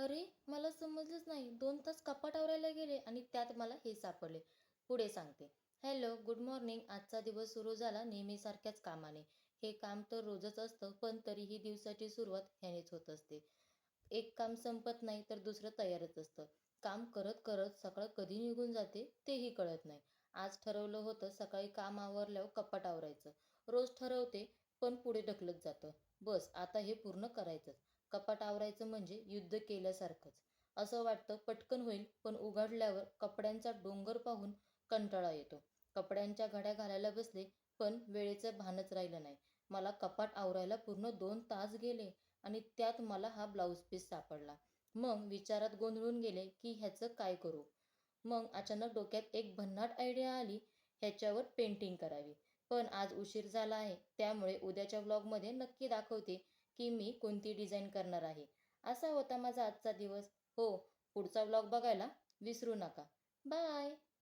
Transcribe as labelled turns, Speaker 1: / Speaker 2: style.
Speaker 1: अरे, मला समजलंच नाही. 2 तास कपाट आवरायला गेले आणि त्यात मला हे सापडले. पुढे सांगते. Hello, good morning. आजचा दिवस सुरू झाला नेहमीसारख्याच कामाने. हे काम तर रोजच असतं, पण तरीही दिवसाची सुरुवात ह्यानेच होत असते. एक काम संपत नाही तर दुसरं तयारच असतं. काम करत करत सकाळ कधी निघून जाते तेही कळत नाही. आज ठरवलं होतं सकाळी काम आवरल्यावर कपाट आवरायचं. रोज ठरवते, पण पुढे ढकलत जातं. बस आता हे पूर्ण करायचंच. कपाट आवरायचं म्हणजे युद्ध केल्यासारखंच. असं वाटतं पटकन होईल, पण उघडल्यावर कपड्यांचा डोंगर पाहून कंटाळा येतो. कपड्यांच्या घड्या घालायला बसले, पण वेळेचं भानच राहिलं नाही. मला कपाट आवरायला पूर्ण 2 तास गेले आणि त्यात मला हा ब्लाऊज पीस सापडला. मग विचारात गोंधळून गेले की ह्याचं काय करू? मग अचानक डोक्यात एक भन्नाट आयडिया आली, ह्याच्यावर पेंटिंग करावी. पण आज उशीर झाला आहे, त्यामुळे उद्याच्या व्लॉगमध्ये नक्की दाखवते की मी कोणती डिझाईन करणार आहे. असा होता माझा आजचा दिवस. हो, पुढचा व्लॉग बघायला विसरू नका. बाय.